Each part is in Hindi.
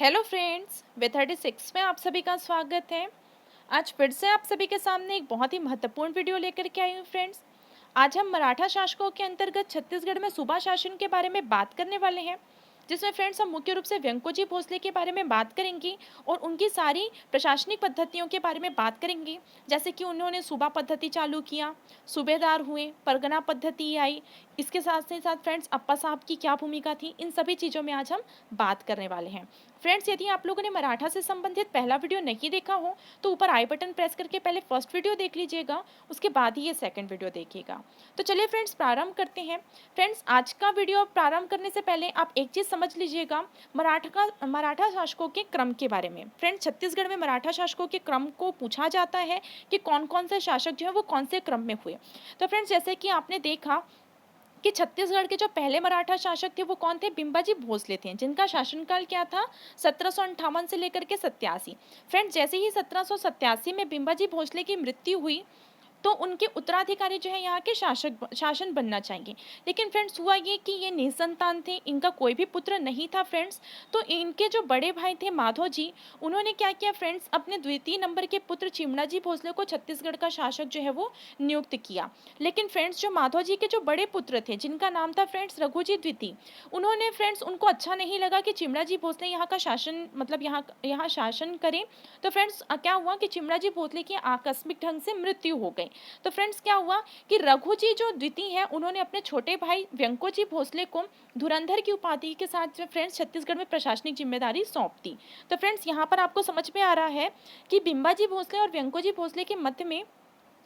हेलो फ्रेंड्स, वे 36 में आप सभी का स्वागत है। आज फिर से आप सभी के सामने एक बहुत ही महत्वपूर्ण वीडियो लेकर के आई हूँ फ्रेंड्स। आज हम मराठा शासकों के अंतर्गत छत्तीसगढ़ में सूबा शासन के बारे में बात करने वाले हैं, जिसमें फ्रेंड्स हम मुख्य रूप से व्यंकोजी भोसले के बारे में बात करेंगे और उनकी सारी प्रशासनिक पद्धतियों के बारे में बात करेंगे। जैसे कि उन्होंने सूबा पद्धति चालू किया, सूबेदार हुए, परगना पद्धति आई, इसके साथ ही साथ फ्रेंड्स अप्पा साहब की क्या भूमिका थी, इन सभी चीज़ों में आज हम बात करने वाले हैं। फ्रेंड्स, यदि आप लोगों ने मराठा से संबंधित पहला वीडियो नहीं देखा हो तो ऊपर आई बटन प्रेस करके पहले फर्स्ट वीडियो देख लीजिएगा, उसके बाद ही ये सेकंड वीडियो देखिएगा। तो चलिए फ्रेंड्स, प्रारंभ करते हैं। फ्रेंड्स, आज का वीडियो प्रारंभ करने से पहले आप एक चीज़ समझ लीजिएगा, मराठा शासकों के क्रम के बारे में। फ्रेंड्स, छत्तीसगढ़ में मराठा शासकों के क्रम को पूछा जाता है कि कौन कौन से शासक जो है वो कौन से क्रम में हुए। तो फ्रेंड्स, जैसे कि आपने देखा कि छत्तीसगढ़ के जो पहले मराठा शासक थे वो कौन थे, बिंबाजी भोसले थे, जिनका शासनकाल क्या था, 1758 से लेकर के 87। फ्रेंड्स, जैसे ही 1787 में बिंबाजी भोसले की मृत्यु हुई तो उनके उत्तराधिकारी जो है यहाँ के शासन बनना चाहेंगे। लेकिन फ्रेंड्स, हुआ ये कि ये निसंतान थे, इनका कोई भी पुत्र नहीं था फ्रेंड्स। तो इनके जो बड़े भाई थे माधो जी, उन्होंने क्या किया फ्रेंड्स, अपने द्वितीय नंबर के पुत्र चिमणाजी भोसले को छत्तीसगढ़ का शासक जो है वो नियुक्त किया। लेकिन फ्रेंड्स, जो माधो जी के जो बड़े पुत्र थे, जिनका नाम था फ्रेंड्स रघुजी द्वितीय, उन्होंने फ्रेंड्स, उनको अच्छा नहीं लगा कि चिमणाजी भोसले यहाँ का शासन मतलब यहाँ यहाँ शासन करें। तो फ्रेंड्स, क्या हुआ कि चिमणाजी भोसले की आकस्मिक ढंग से मृत्यु हो गई। तो फ्रेंड्स, क्या हुआ कि रघुजी जो द्वितीय है, उन्होंने अपने छोटे भाई व्यंकोजी भोसले को धुरंधर की उपाधि के साथ फ्रेंड्स छत्तीसगढ़ में प्रशासनिक जिम्मेदारी सौंप दी। तो फ्रेंड्स, यहाँ पर आपको समझ में आ रहा है कि बिंबाजी भोसले और व्यंकोजी भोसले के मध्य में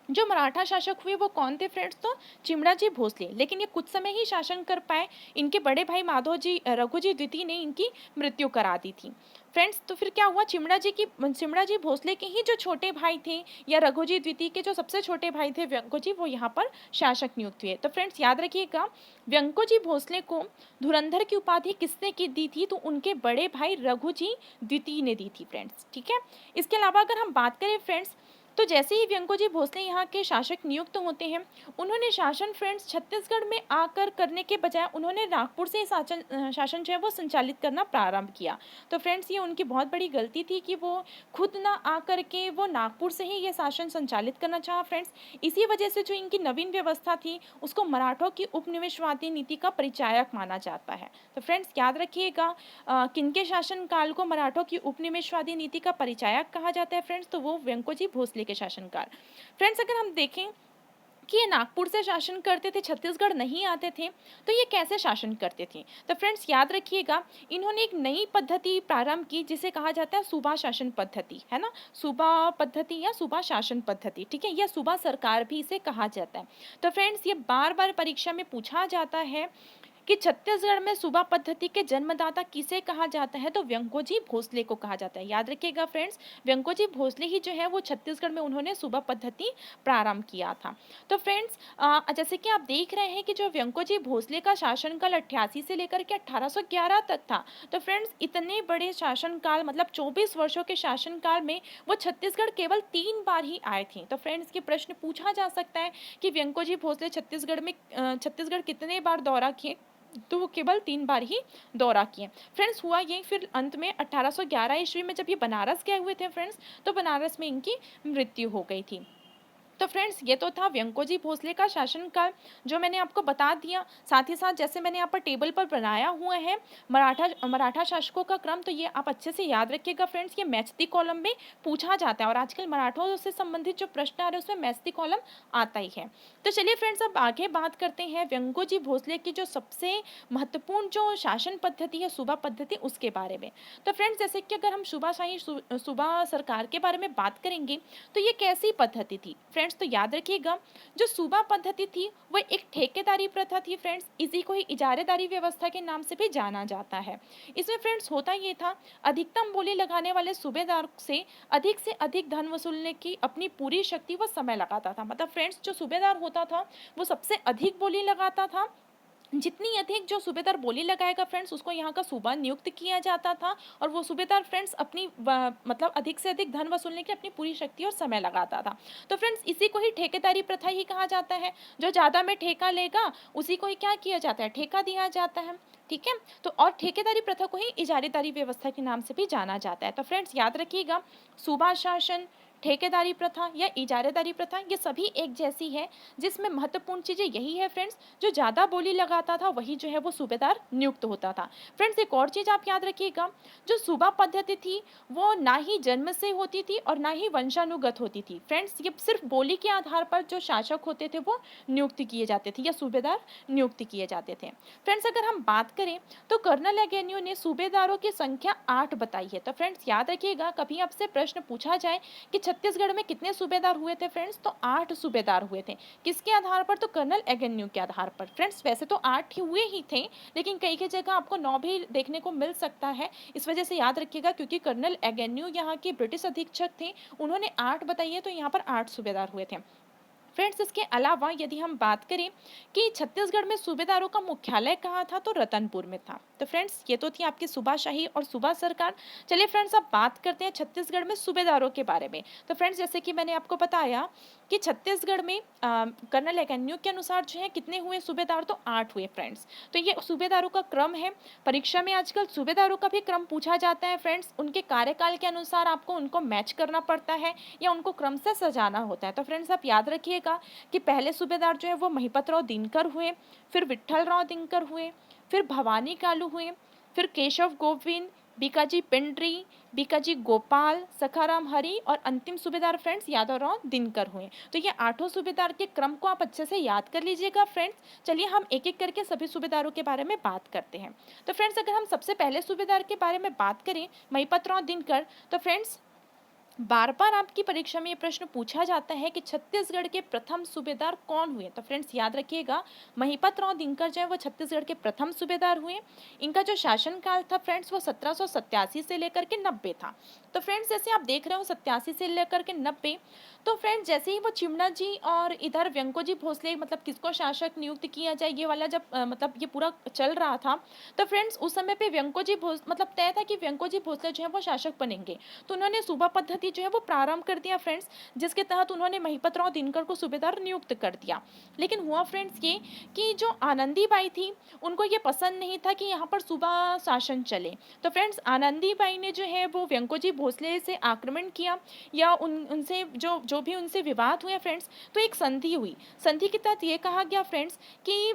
जो मराठा शासक हुए वो कौन थे फ्रेंड्स, तो चिमणाजी भोसले। लेकिन ये कुछ समय ही शासन कर पाए, इनके बड़े भाई माधोजी रघुजी द्वितीय ने इनकी मृत्यु करा दी थी फ्रेंड्स। तो फिर क्या हुआ, चिमणाजी भोसले के ही जो छोटे भाई थे, या रघुजी द्वितीय के जो सबसे छोटे भाई थे व्यंकोजी, वो यहाँ पर शासक नियुक्त हुए। तो फ्रेंड्स, याद रखिएगा, व्यंकोजी भोसले को धुरंधर की उपाधि किसने की दी थी, तो उनके बड़े भाई रघुजी द्वितीय ने दी थी फ्रेंड्स। ठीक है। इसके अलावा अगर हम बात करें फ्रेंड्स, तो जैसे ही व्यंकोजी भोसले यहाँ के शासक नियुक्त होते हैं, उन्होंने शासन फ्रेंड्स छत्तीसगढ़ में आकर करने के बजाय उन्होंने नागपुर से शासन जो है वो संचालित करना प्रारंभ किया। तो फ्रेंड्स, ये उनकी बहुत बड़ी गलती थी कि वो खुद ना आकर के वो नागपुर से ही ये शासन संचालित करना चाहा फ्रेंड्स। इसी वजह से जो इनकी नवीन व्यवस्था थी, उसको मराठों की उपनिवेशवादी नीति का परिचायक माना जाता है। तो फ्रेंड्स, याद रखिएगा, किनके शासनकाल को मराठों की उपनिवेशवादी नीति का परिचायक कहा जाता है फ्रेंड्स, तो वो व्यंकोजी भोसले के शासनकाल। फ्रेंड्स, अगर हम देखें कि ये नागपुर से शासन करते थे, छत्तीसगढ़ नहीं आते थे, तो ये कैसे शासन करते थे। तो फ्रेंड्स, याद रखिएगा, इन्होंने एक नई पद्धति प्रारंभ की जिसे कहा जाता है सूबा शासन पद्धति, है ना। सूबा पद्धति या सूबा शासन पद्धति, ठीक है, या सूबा सरकार भी इसे कहा जाता है। तो फ्रेंड्स, ये बार बार परीक्षा में पूछा जाता है कि छत्तीसगढ़ में सूबा पद्धति के जन्मदाता किसे कहा जाता है, तो व्यंकोजी भोसले को कहा जाता है। याद रखिएगा फ्रेंड्स, व्यंकोजी भोसले ही जो है वो छत्तीसगढ़ में उन्होंने सूबा पद्धति प्रारंभ किया था। तो फ्रेंड्स, जैसे कि आप देख रहे हैं कि जो व्यंकोजी भोसले का शासनकाल 88 से लेकर के 1811 तक था। तो फ्रेंड्स, इतने बड़े शासनकाल मतलब 24 वर्षों के शासनकाल में वो छत्तीसगढ़ केवल 3 बार ही आए थे। तो फ्रेंड्स, ये प्रश्न पूछा जा सकता है कि व्यंकोजी भोसले छत्तीसगढ़ कितने बार दौरा किए, तो वो केवल 3 बार ही दौरा किए। फ्रेंड्स, हुआ ये, फिर अंत में 1811 ईस्वी में जब ये बनारस गए हुए थे फ्रेंड्स, तो बनारस में इनकी मृत्यु हो गई थी। तो फ्रेंड्स, ये तो था व्यंकोजी भोसले का शासनकाल, जो मैंने आपको बता दिया। साथ ही साथ जैसे मैंने यहाँ पर टेबल पर बनाया हुआ है मराठा शासकों का क्रम, तो ये आप अच्छे से याद रखिएगा फ्रेंड्स, ये मैथ्स कॉलम में पूछा जाता है, और आजकल मराठों से संबंधित जो प्रश्न आ रहे हैं उसमें मैथ्स कॉलम आता ही है। तो चलिए फ्रेंड्स, अब आगे बात करते हैं व्यंकोजी भोसले की जो सबसे महत्वपूर्ण जो शासन पद्धति है, सूबा पद्धति, उसके बारे में। तो फ्रेंड्स, जैसे कि अगर हम सूबा सरकार के बारे में बात करेंगे, तो ये कैसी पद्धति थी फ्रेंड्स, तो याद रखिएगा, जो सूबा पद्धति थी वो एक ठेकेदारी प्रथा थी फ्रेंड्स। इसी को ही इजारेदारी व्यवस्था के नाम से भी जाना जाता है। इसमें फ्रेंड्स होता ये था, अधिकतम बोली लगाने वाले सूबेदार से अधिक धन वसूलने की अपनी पूरी शक्ति व समय लगाता था। मतलब फ्रेंड्स, जो सूबेदार होता था वो सबसे अधिक बोली लगाता था, जितनी अधिक जो सूबेदार बोली लगाएगा फ्रेंड्स, उसको यहाँ का सूबा नियुक्त किया जाता था, और वो सूबेदार फ्रेंड्स अपनी मतलब अधिक से अधिक धन वसूलने के लिए अपनी पूरी शक्ति और समय लगाता था। तो फ्रेंड्स इसी को ही ठेकेदारी प्रथा ही कहा जाता है। जो ज़्यादा में ठेका लेगा उसी को ही क्या किया जाता है, ठेका दिया जाता है। ठीक है, तो और ठेकेदारी प्रथा को ही इजारेदारी व्यवस्था के नाम से भी जाना जाता है। तो फ्रेंड्स याद रखिएगा, सूबा शासन, ठेकेदारी प्रथा या इजारेदारी प्रथा ये सभी एक जैसी है, जिसमें महत्वपूर्ण चीज़ें यही है फ्रेंड्स, जो ज़्यादा बोली लगाता था वही जो है वो सूबेदार नियुक्त होता था। फ्रेंड्स एक और चीज़ आप याद रखिएगा, जो सूबा पद्धति थी वो ना ही जन्म से होती थी और ना ही वंशानुगत होती थी। फ्रेंड्स ये सिर्फ बोली के आधार पर जो शासक होते थे वो नियुक्त किए जाते थे या सूबेदार नियुक्त किए जाते थे। फ्रेंड्स अगर हम बात करें तो कर्नल एगेन्यू ने सूबेदारों की संख्या 8 बताई है। तो फ्रेंड्स याद रखिएगा, कभी आपसे प्रश्न पूछा जाए कि छत्तीसगढ़ में कितने सूबेदार हुए थे फ्रेंड्स, तो 8 सूबेदार हुए थे। किसके आधार पर, तो कर्नल एगेन्यू के आधार पर। फ्रेंड्स वैसे तो 8 ही हुए ही थे, लेकिन कई कई जगह आपको 9 भी देखने को मिल सकता है। इस वजह से याद रखिएगा, क्योंकि कर्नल एगेन्यू यहाँ के ब्रिटिश अधीक्षक थे, उन्होंने 8 बताई है, तो यहाँ पर 8 सूबेदार हुए थे। फ्रेंड्स इसके अलावा यदि हम बात करें कि छत्तीसगढ़ में सूबेदारों का मुख्यालय कहाँ था, तो रतनपुर में था। तो फ्रेंड्स ये तो थी आपकी सूबाशाही और सूबा सरकार। चलिए फ्रेंड्स अब बात करते हैं छत्तीसगढ़ में सूबेदारों के बारे में। तो फ्रेंड्स जैसे कि मैंने आपको बताया कि छत्तीसगढ़ में कर्नल एकेन्यू के अनुसार जो है कितने हुए सूबेदार, तो 8 हुए फ्रेंड्स। तो ये सूबेदारों का क्रम है। परीक्षा में आजकल सूबेदारों का भी क्रम पूछा जाता है फ्रेंड्स, उनके कार्यकाल के अनुसार आपको उनको मैच करना पड़ता है या उनको क्रम से सजाना होता है। तो फ्रेंड्स आप याद रखिएगा कि पहले सूबेदार जो है वो महिपतराव दिनकर हुए, फिर विट्ठलराव दिनकर हुए, फिर भवानी कालू हुए, फिर केशव गोविंद, बीकाजी पिंडरी, बीकाजी गोपाल, सखाराम हरि और अंतिम सूबेदार फ्रेंड्स यादवराव दिनकर हुए। तो ये 8 सूबेदार के क्रम को आप अच्छे से याद कर लीजिएगा फ्रेंड्स। चलिए हम एक एक करके सभी सूबेदारों के बारे में बात करते हैं। तो फ्रेंड्स अगर हम सबसे पहले सूबेदार के बारे में बात करें, महिपतराव दिनकर, तो फ्रेंड्स बार बार आपकी परीक्षा में ये प्रश्न पूछा जाता है कि छत्तीसगढ़ के प्रथम सूबेदार कौन हुए। तो फ्रेंड्स याद रखिएगा, महिपतराव दिनकर जो है वो छत्तीसगढ़ के प्रथम सूबेदार हुए। इनका जो शासनकाल था फ्रेंड्स वो 1787 से लेकर के 90 था। तो फ्रेंड्स जैसे आप देख रहे हो 87 से लेकर के 90, तो फ्रेंड्स जैसे ही वो चिमना जी और इधर व्यंकोजी भोसले, मतलब किसको शासक नियुक्त किया जाए ये वाला जब मतलब ये पूरा चल रहा था, तो फ्रेंड्स उस समय पे व्यंकोजी मतलब तय था कि व्यंकोजी भोसले जो है वो शासक बनेंगे। तो उन्होंने सूबा पद्धति जो है वो प्रारंभ कर दिया फ्रेंड्स, जिसके तहत उन्होंने महिपतराव दिनकर को सूबेदार नियुक्त कर दिया। लेकिन हुआ फ्रेंड्स ये कि जो आनंदीबाई थी उनको ये पसंद नहीं था कि यहाँ पर सूबा शासन चले। तो फ्रेंड्स आनंदीबाई ने जो है वो व्यंकोजी भोसले से आक्रमण किया या उनसे जो जो भी उनसे विवाद हुए फ्रेंड्स, तो एक संधि हुई। संधि के तहत ये कहा गया फ्रेंड्स कि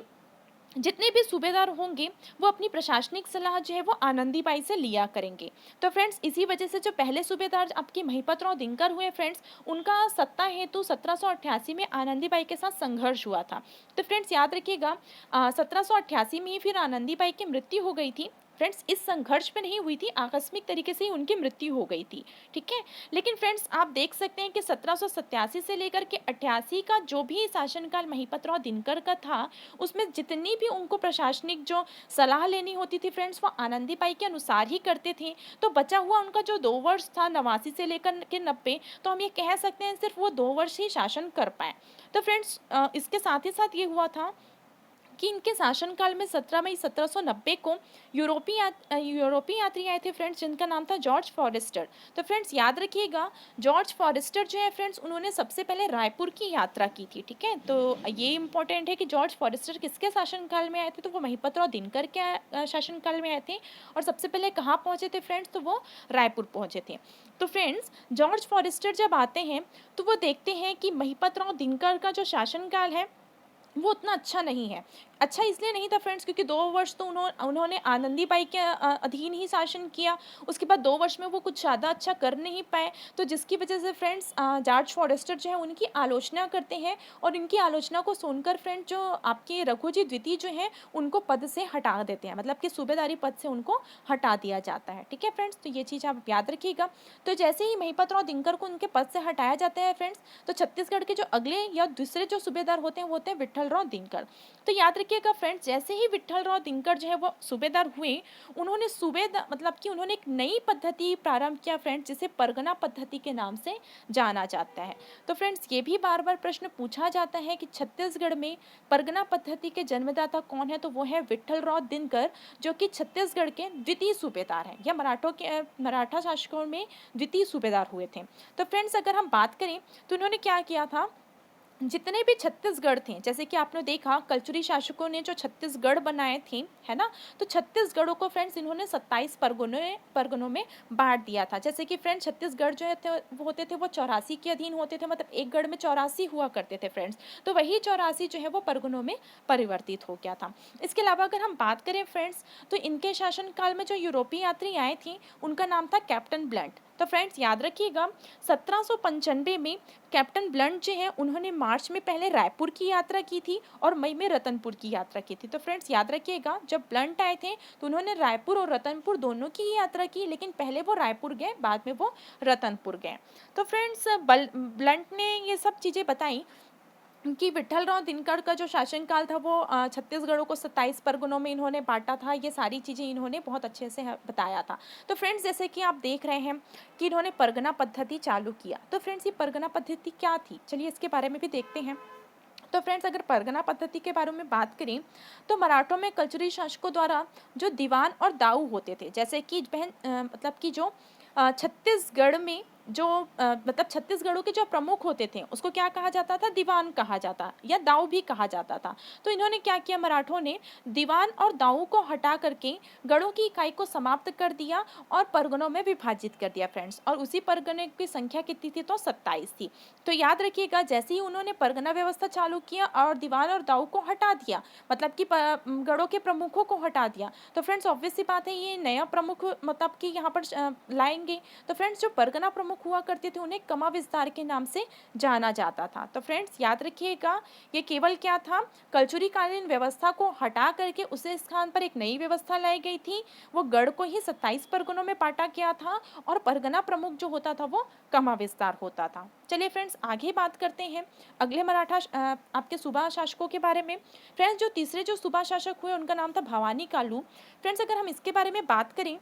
जितने भी सूबेदार होंगे वो अपनी प्रशासनिक सलाह जो है वो आनंदीबाई से लिया करेंगे। तो फ्रेंड्स इसी वजह से जो पहले सूबेदार आपके महिपतराव दिनकर हुए फ्रेंड्स, उनका सत्ता हेतु 1788 में आनंदीबाई के साथ संघर्ष हुआ था। तो फ्रेंड्स याद रखिएगा 1788 में ही फिर आनंदीबाई की मृत्यु हो गई थी। फ्रेंड्स इस संघर्ष में नहीं हुई थी, आकस्मिक तरीके से ही उनकी मृत्यु हो गई थी। ठीक है, लेकिन फ्रेंड्स आप देख सकते हैं कि 1787 से लेकर के 88 का जो भी शासनकाल महिपतराव दिनकर का था, उसमें जितनी भी उनको प्रशासनिक जो सलाह लेनी होती थी फ्रेंड्स वो आनंदीबाई के अनुसार ही करते थे। तो बचा हुआ उनका जो 2 वर्ष था 89 से लेकर के 90, तो हम ये कह सकते हैं सिर्फ वो 2 वर्ष ही शासन कर पाए। तो फ्रेंड्स इसके साथ ही साथ ये हुआ था कि इनके शासनकाल में 17 मई 1790 को यूरोपीय यात्री आए थे फ्रेंड्स, जिनका नाम था जॉर्ज फॉरेस्टर। तो फ्रेंड्स याद रखिएगा, जॉर्ज फॉरेस्टर जो है फ्रेंड्स उन्होंने सबसे पहले रायपुर की यात्रा की थी। ठीक है, तो ये इंपॉर्टेंट है कि जॉर्ज फॉरेस्टर किसके शासनकाल में आए थे, तो वो महिपतराव दिनकर के शासनकाल में आए थे। और सबसे पहले कहाँ पहुँचे थे फ्रेंड्स, तो वो रायपुर पहुँचे थे। तो फ्रेंड्स जॉर्ज फॉरेस्टर जब आते हैं तो वो देखते हैं कि महिपतराव दिनकर का जो शासनकाल है वो उतना अच्छा नहीं है। अच्छा इसलिए नहीं था फ्रेंड्स क्योंकि 2 वर्ष तो उन्होंने आनंदीबाई के अधीन ही शासन किया। उसके बाद 2 वर्ष में वो कुछ ज़्यादा अच्छा कर नहीं पाए, तो जिसकी वजह से फ्रेंड्स जॉर्ज फॉरेस्टर जो है उनकी आलोचना करते हैं और इनकी आलोचना को सुनकर फ्रेंड जो आपके रघुजी द्वितीय जो हैं उनको पद से हटा देते हैं, मतलब कि सूबेदारी पद से उनको हटा दिया जाता है। ठीक है फ्रेंड्स, तो ये चीज़ आप याद रखिएगा। तो जैसे ही महिपतराव दिनकर को उनके पद से हटाया जाता है फ्रेंड्स, तो छत्तीसगढ़ के जो अगले या दूसरे जो सूबेदार होते हैं वो होते हैं विट्ठलराव दिनकर। तो याद रखिएगा फ्रेंड्स, जैसे ही विट्ठलराव दिनकर जो है वो सूबेदार हुए, उन्होंने सूबेदार मतलब कि उन्होंने एक नई पद्धति प्रारंभ किया फ्रेंड्स, जिसे परगना पद्धति के नाम से जाना जाता है। तो फ्रेंड्स ये भी बार बार प्रश्न पूछा जाता है कि छत्तीसगढ़ में परगना पद्धति के जन्मदाता कौन है, तो वो है विट्ठलराव दिनकर, जो कि छत्तीसगढ़ के द्वितीय सूबेदार हैं, या मराठा शासकों में द्वितीय सूबेदार हुए थे। तो फ्रेंड्स अगर हम बात करें तो उन्होंने क्या किया था, जितने भी छत्तीसगढ़ थे, जैसे कि आपने देखा कलचुरी शासकों ने जो छत्तीसगढ़ बनाए थे, है ना, तो छत्तीसगढ़ों को फ्रेंड्स इन्होंने 27 परगनों में बांट दिया था। जैसे कि फ्रेंड्स छत्तीसगढ़ जो है वो होते थे वो 84 के अधीन होते थे, मतलब एक गढ़ में 84 हुआ करते थे फ्रेंड्स, तो वही 84 जो है वो परगनों में परिवर्तित हो गया था। इसके अलावा अगर हम बात करें फ्रेंड्स, तो इनके शासनकाल में जो यूरोपीय यात्री आए थे उनका नाम था कैप्टन ब्लंट। तो फ्रेंड्स याद रखिएगा 1795 में कैप्टन ब्लंट जो है उन्होंने मार्च में पहले रायपुर की यात्रा की थी और मई में रतनपुर की यात्रा की थी। तो फ्रेंड्स याद रखिएगा जब ब्लंट आए थे तो उन्होंने रायपुर और रतनपुर दोनों की यात्रा की, लेकिन पहले वो रायपुर गए, बाद में वो रतनपुर गए। तो फ्रेंड्स ब्लंट ने ये सब चीज़ें बताई कि विट्ठलराव दिनकर का जो शासनकाल था वो छत्तीसगढ़ों को 27 परगनों में इन्होंने बांटा था, ये सारी चीज़ें इन्होंने बहुत अच्छे से बताया था। तो फ्रेंड्स जैसे कि आप देख रहे हैं कि इन्होंने परगना पद्धति चालू किया। तो फ्रेंड्स ये परगना पद्धति क्या थी, चलिए इसके बारे में भी देखते हैं। तो फ्रेंड्स अगर परगना पद्धति के बारे में बात करें तो मराठों में कल्चरी शासकों द्वारा जो दीवान और दाऊ होते थे, जैसे कि मतलब कि जो छत्तीसगढ़ में जो मतलब छत्तीसगढ़ों के जो प्रमुख होते थे उसको क्या कहा जाता था, दीवान कहा जाता या दाऊ भी कहा जाता था। तो इन्होंने क्या किया, मराठों ने दीवान और दाऊ को हटा करके गढ़ों की इकाई को समाप्त कर दिया और परगनों में विभाजित कर दिया फ्रेंड्स, और उसी परगने की संख्या कितनी थी, तो 27 थी। तो याद रखिएगा जैसे ही उन्होंने परगना व्यवस्था चालू किया और दीवान और दाऊ को हटा दिया, मतलब कि गढ़ों के प्रमुखों को हटा दिया, तो फ्रेंड्स ऑब्वियस सी बात है ये नया प्रमुख मतलब कि यहाँ पर लाएंगे। तो फ्रेंड्स जो परगना प्रमुख हुआ करते थे उन्हें कमा विस्तार के नाम से जाना जाता था। तो फ्रेंड्स याद रखिएगा ये केवल क्या था, कलचुरी कालीन व्यवस्था को हटा करके उसे स्थान पर एक नई व्यवस्था लाई गई थी। वो गढ़ को ही 27 परगनों में बांटा गया था और परगना प्रमुख जो होता था वो कमा विस्तार होता था। चलिए फ्रेंड्स आगे बात करते हैं अगले मराठा आपके सूबा शासकों के बारे में। फ्रेंड्स जो तीसरे जो सूबा शासक हुए उनका नाम था भवानी कालू। फ्रेंड्स अगर हम इसके बारे में बात करें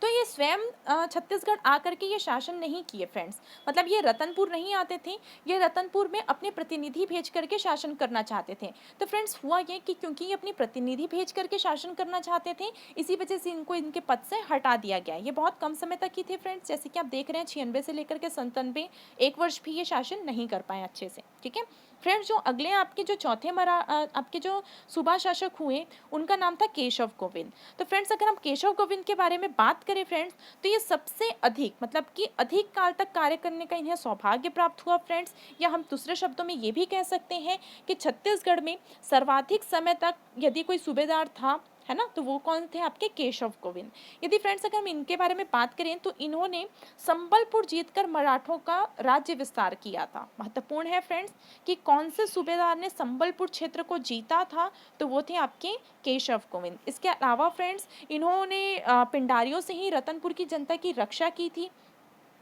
तो ये स्वयं छत्तीसगढ़ आकर के ये शासन नहीं किए फ्रेंड्स, मतलब ये रतनपुर नहीं आते थे, ये रतनपुर में अपने प्रतिनिधि भेज करके शासन करना चाहते थे। तो फ्रेंड्स हुआ ये कि क्योंकि ये अपनी प्रतिनिधि भेज करके शासन करना चाहते थे, इसी वजह से इनको इनके पद से हटा दिया गया। ये बहुत कम समय तक ही थे फ्रेंड्स, जैसे कि आप देख रहे हैं 96 से लेकर के 97, 1 वर्ष भी ये शासन नहीं कर पाए अच्छे से। ठीक है फ्रेंड्स, जो अगले आपके जो आपके जो सूबा शासक हुए उनका नाम था केशव गोविंद। तो फ्रेंड्स अगर हम केशव गोविंद के बारे में बात करें फ्रेंड्स, तो ये सबसे अधिक मतलब कि अधिक काल तक कार्य करने का इन्हें सौभाग्य प्राप्त हुआ फ्रेंड्स, या हम दूसरे शब्दों में ये भी कह सकते हैं कि छत्तीसगढ़ में सर्वाधिक समय तक यदि कोई सूबेदार था, है ना, तो वो कौन थे, आपके केशव गोविंद। यदि फ्रेंड्स अगर हम इनके बारे में बात करें तो इन्होंने संबलपुर जीतकर मराठों का राज्य विस्तार किया था। महत्वपूर्ण है फ्रेंड्स कि कौन से सूबेदार ने संबलपुर क्षेत्र को जीता था, तो वो थे आपके केशव गोविंद। इसके अलावा फ्रेंड्स इन्होंने पिंडारियों से ही रतनपुर की जनता की रक्षा की थी।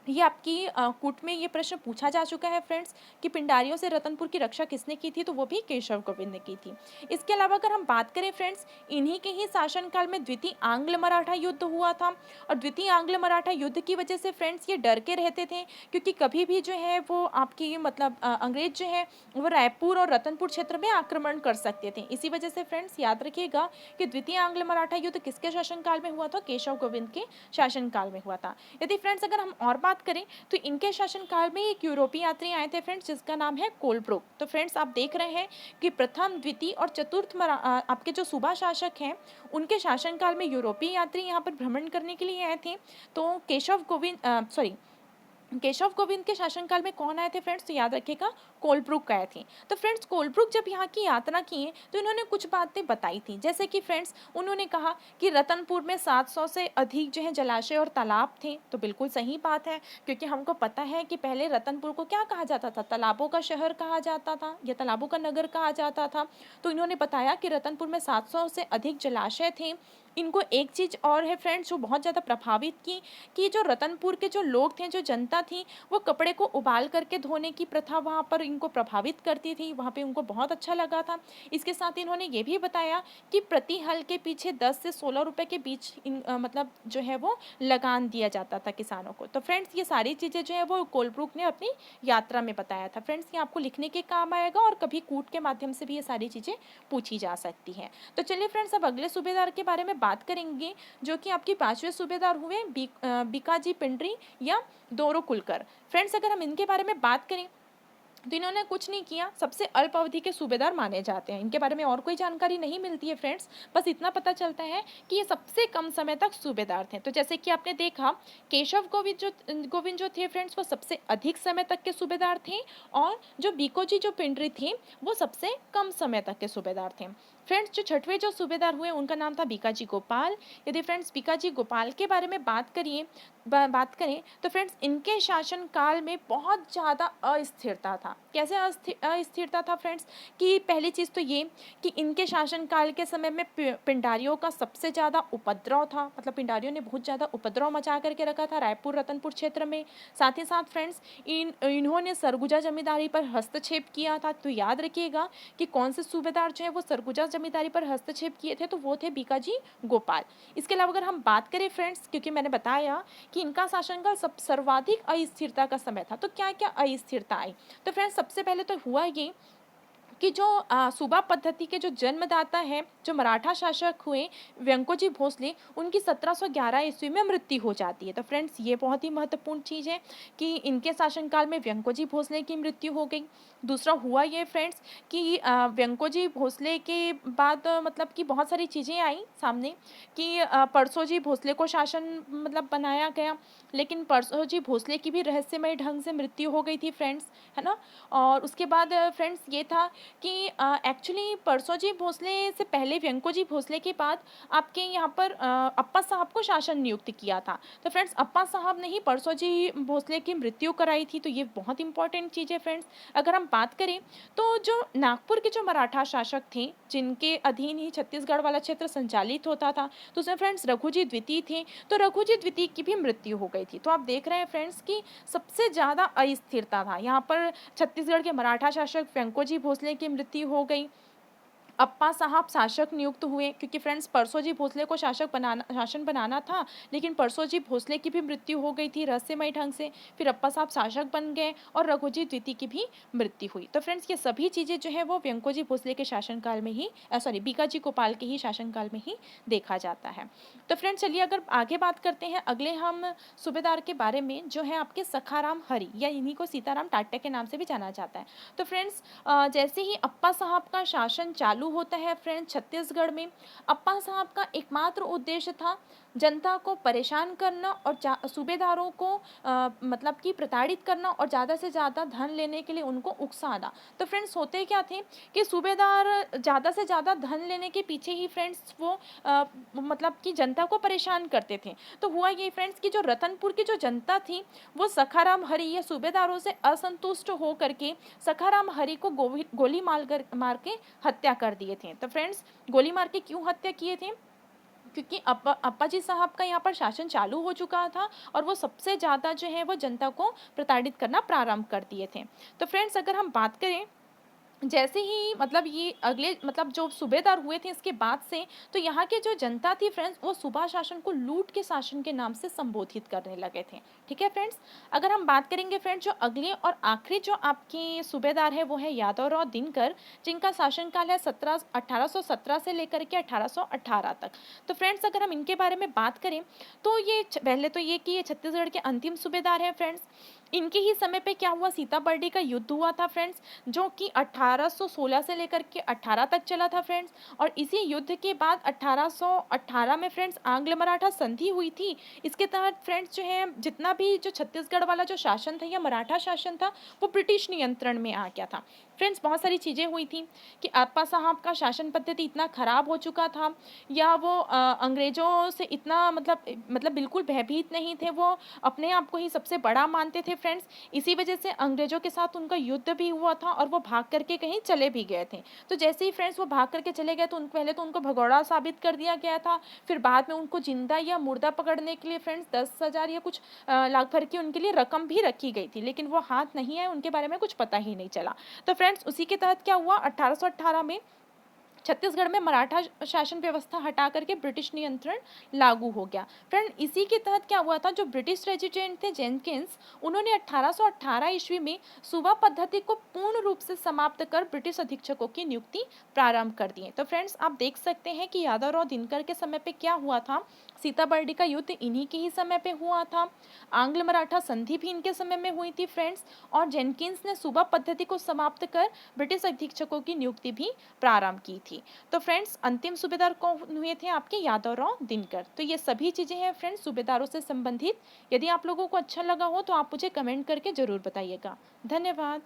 ये आपकी कूट में ये प्रश्न पूछा जा चुका है फ्रेंड्स कि पिंडारियों से रतनपुर की रक्षा किसने की थी, तो वो भी केशव गोविंद ने की थी। इसके अलावा अगर हम बात करें फ्रेंड्स, इन्हीं के ही शासनकाल में द्वितीय आंग्ल मराठा युद्ध हुआ था, और द्वितीय आंग्ल मराठा युद्ध की वजह से फ्रेंड्स ये डर के रहते थे क्योंकि कभी भी जो है वो आपकी मतलब अंग्रेज जो है वो रायपुर और रतनपुर क्षेत्र में आक्रमण कर सकते थे। इसी वजह से फ्रेंड्स याद रखिएगा कि द्वितीय आंग्ल मराठा युद्ध किसके शासनकाल में हुआ था, केशव गोविंद के शासनकाल में हुआ था। यदि फ्रेंड्स अगर हम और बात करें तो इनके शासनकाल में एक यूरोपीय यात्री आए थे फ्रेंड्स, जिसका नाम है कोलब्रुक। तो फ्रेंड्स आप देख रहे हैं कि प्रथम, द्वितीय और चतुर्थ आपके जो सूबा शासक हैं उनके शासनकाल में यूरोपीय यात्री यहाँ पर भ्रमण करने के लिए आए थे। तो केशव गोविंद के शासनकाल में कौन आए थे फ्रेंड्स, तो याद रखिएगा कोलब्रुक आए थे। तो फ्रेंड्स कोलब्रुक जब यहाँ की यात्रा किए तो इन्होंने कुछ बातें बताई थी, जैसे कि फ्रेंड्स उन्होंने कहा कि रतनपुर में 700 से अधिक जो है जलाशय और तालाब थे। तो बिल्कुल सही बात है, क्योंकि हमको पता है कि पहले रतनपुर को क्या कहा जाता था, तालाबों का शहर कहा जाता था या तालाबों का नगर कहा जाता था। तो इन्होंने बताया कि रतनपुर में 700 से अधिक जलाशय थे। इनको एक चीज़ और है फ्रेंड्स जो बहुत ज़्यादा प्रभावित की कि जो रतनपुर के जो लोग थे, जो जनता जनता थी वो कपड़े को उबाल करके धोने की प्रथा वहाँ पर इनको प्रभावित करती थी, वहाँ पे उनको बहुत अच्छा लगा था। इसके साथ इन्होंने ये भी बताया कि प्रति हल के पीछे 10 से 16 रुपए के बीच मतलब जो है वो लगान दिया जाता था किसानों को। तो फ्रेंड्स ये सारी चीज़ें जो है वो कोलब्रुक ने अपनी यात्रा में बताया था। फ्रेंड्स ये आपको लिखने के काम आएगा और कभी कूट के माध्यम से भी ये सारी चीज़ें पूछी जा सकती हैं। तो चलिए फ्रेंड्स अब अगले सूबेदार के बारे में बात करेंगे जो कि आपके 5वें सूबेदार हुए बीकाजी पिंडरी या दोरो कुलकर। फ्रेंड्स अगर हम इनके बारे में बात करें तो इन्होंने कुछ नहीं किया, सबसे अल्प अवधि के सूबेदार माने जाते हैं। इनके बारे में और कोई जानकारी नहीं मिलती है फ्रेंड्स, बस इतना पता चलता है कि ये सबसे कम समय तक सूबेदार थे। तो जैसे कि आपने देखा केशव गोविंद जो थे फ्रेंड्स वो सबसे अधिक समय तक के सूबेदार थे और जो बीकोजी जो पिंडरी थे वो सबसे कम समय तक के सूबेदार थे। फ्रेंड्स जो छठवें जो सूबेदार हुए उनका नाम था बीकाजी गोपाल। यदि फ्रेंड्स बीकाजी गोपाल के बारे में बात बात करें तो फ्रेंड्स इनके शासन काल में बहुत ज़्यादा अस्थिरता था। कैसे अस्थिरता था फ्रेंड्स कि पहली चीज़ तो ये कि इनके शासन काल के समय में पिंडारियों का सबसे ज़्यादा उपद्रव था, मतलब पिंडारियों ने बहुत ज़्यादा उपद्रव मचा करके रखा था रायपुर रतनपुर क्षेत्र में। साथ ही साथ फ्रेंड्स इन्होंने सरगुजा जमींदारी पर हस्तक्षेप किया था। तो याद रखिएगा कि कौन से सूबेदार जो है वो सरगुजा जमींदारी पर हस्तक्षेप किए थे, तो वो थे बीकाजी गोपाल। इसके अलावा अगर हम बात करें फ्रेंड्स, क्योंकि मैंने बताया कि इनका शासनकाल सर्वाधिक अस्थिरता का समय था, तो क्या क्या अस्थिरता आई। तो फ्रेंड्स सबसे पहले तो हुआ ये कि जो सूबा पद्धति के जो जन्मदाता हैं, जो मराठा शासक हुए व्यंकोजी भोसले, उनकी 1711 ईस्वी में मृत्यु हो जाती है। तो फ्रेंड्स ये बहुत ही महत्वपूर्ण चीज़ है कि इनके शासनकाल में व्यंकोजी भोसले की मृत्यु हो गई। दूसरा हुआ ये फ्रेंड्स कि व्यंकोजी भोसले के बाद मतलब कि बहुत सारी चीज़ें आई सामने कि परसोजी भोसले को शासन मतलब बनाया गया, लेकिन परसोजी भोसले की भी रहस्यमय ढंग से मृत्यु हो गई थी फ्रेंड्स, है ना। और उसके बाद फ्रेंड्स ये था कि एक्चुअली परसोजी भोसले से पहले व्यंकोजी भोसले के बाद आपके यहाँ पर अप्पा साहब को शासन नियुक्त किया था। तो फ्रेंड्स अप्पा साहब ने ही परसोजी भोसले की मृत्यु कराई थी। तो ये बहुत इंपॉर्टेंट चीज़ है फ्रेंड्स। अगर हम बात करें तो जो नागपुर के जो मराठा शासक थे जिनके अधीन ही छत्तीसगढ़ वाला क्षेत्र संचालित होता था, तो उसमें फ्रेंड्स रघुजी द्वितीय थे। तो रघुजी द्वितीय की भी मृत्यु हो गई थी। तो आप देख रहे हैं फ्रेंड्स कि सबसे ज़्यादा अस्थिरता था यहाँ पर। छत्तीसगढ़ के मराठा शासक व्यंकोजी भोसले की मृत्यु हो गई। अप्पा साहब शासक नियुक्त हुए क्योंकि फ्रेंड्स परसोजी भोसले को शासन बनाना था, लेकिन परसोजी भोसले की भी मृत्यु हो गई थी रहस्यमय ढंग से। फिर अप्पा साहब शासक बन गए और रघुजी द्वितीय की भी मृत्यु हुई। तो फ्रेंड्स ये सभी चीज़ें जो है वो व्यंकोजी भोसले के शासनकाल में ही बीकाजी गोपाल के ही शासनकाल में ही देखा जाता है। तो फ्रेंड्स चलिए अगर आगे बात करते हैं अगले हम सूबेदार के बारे में जो है आपके सखाराम हरि या इन्हीं को सीताराम टाटा के नाम से भी जाना जाता है। तो फ्रेंड्स जैसे ही अप्पा साहब का शासन चालू होता है फ्रेंड्स छत्तीसगढ़ में, अप्पा साहब का एकमात्र उद्देश्य था जनता को परेशान करना और सूबेदारों को मतलब कि प्रताड़ित करना और ज़्यादा से ज़्यादा धन लेने के लिए उनको उकसाना। तो फ्रेंड्स होते क्या थे कि सूबेदार ज़्यादा से ज़्यादा धन लेने के पीछे ही फ्रेंड्स वो मतलब कि जनता को परेशान करते थे। तो हुआ ये फ्रेंड्स कि जो रतनपुर की जो जनता थी वो सखाराम हरि या सूबेदारों से असंतुष्ट हो करके सखाराम हरि को गोली मार के हत्या कर दिए थे। तो फ्रेंड्स गोली मार के क्यों हत्या किए थे, क्योंकि अप्पा जी साहब का यहाँ पर शासन चालू हो चुका था और वो सबसे ज़्यादा जो है वो जनता को प्रताड़ित करना प्रारंभ कर दिए थे। तो फ्रेंड्स अगर हम बात करें जैसे ही मतलब ये अगले मतलब जो सूबेदार हुए थे इसके बाद से, तो यहाँ के जो जनता थी फ्रेंड्स वो सूबा शासन को लूट के शासन के नाम से संबोधित करने लगे थे। ठीक है फ्रेंड्स। अगर हम बात करेंगे फ्रेंड्स जो अगले और आखिरी जो आपके सूबेदार है वो है यादवराव दिनकर, जिनका शासनकाल है 1817 से लेकर के 1818 तक। तो फ्रेंड्स अगर हम इनके बारे में बात करें तो ये पहले तो ये कि ये छत्तीसगढ़ के अंतिम सूबेदार हैं फ्रेंड्स। इनके ही समय पे क्या हुआ, सीताबर्डी का युद्ध हुआ था फ्रेंड्स, जो कि 1816 से लेकर के 18 तक चला था फ्रेंड्स। और इसी युद्ध के बाद 1818 में फ्रेंड्स आंग्ल मराठा संधि हुई थी। इसके तहत फ्रेंड्स जो है जितना भी जो छत्तीसगढ़ वाला जो शासन था या मराठा शासन था वो ब्रिटिश नियंत्रण में आ गया था। फ्रेंड्स बहुत सारी चीज़ें हुई थी कि अप्पा साहब का शासन पद्धति इतना ख़राब हो चुका था, या वो अंग्रेज़ों से इतना मतलब बिल्कुल भयभीत नहीं थे, वो अपने आप को ही सबसे बड़ा मानते थे फ्रेंड्स। इसी वजह से अंग्रेज़ों के साथ उनका युद्ध भी हुआ था और वो भाग करके कहीं चले भी गए थे। तो जैसे ही फ्रेंड्स वो भाग करके चले गए तो पहले तो उनको भगौड़ा साबित कर दिया गया था, फिर बाद में उनको जिंदा या मुर्दा पकड़ने के लिए फ्रेंड्स 10,000 या कुछ लाख भर की उनके लिए रकम भी रखी गई थी, लेकिन वो हाथ नहीं आए, उनके बारे में कुछ पता ही नहीं चला। तो फ्रेंड्स उसी के तहत क्या हुआ, 1818 में छत्तीसगढ़ में मराठा शासन व्यवस्था हटा करके ब्रिटिश नियंत्रण लागू हो गया। फ्रेंड इसी के तहत क्या हुआ था, जो ब्रिटिश रेजिडेंट थे जेनकिंस, उन्होंने 1818 ईस्वी में सूबा पद्धति को पूर्ण रूप से समाप्त कर ब्रिटिश अधीक्षकों की नियुक्ति प्रारंभ कर दिए। तो फ्रेंड्स आप देख सकते हैं कि यादवराव दिनकर के समय पे क्या हुआ था, सीताबर्डी का युद्ध इन्हीं के ही समय पे हुआ था, आंग्ल मराठा संधि भी इनके समय में हुई थी फ्रेंड्स, और जेनकिंस ने सूबा पद्धति को समाप्त कर ब्रिटिश अधीक्षकों की नियुक्ति भी प्रारंभ की थी। तो फ्रेंड्स अंतिम सूबेदार कौन हुए थे, आपके यादवराव दिनकर। तो ये सभी चीज़ें हैं फ्रेंड्स सूबेदारों से संबंधित। यदि आप लोगों को अच्छा लगा हो तो आप मुझे कमेंट करके ज़रूर बताइएगा। धन्यवाद।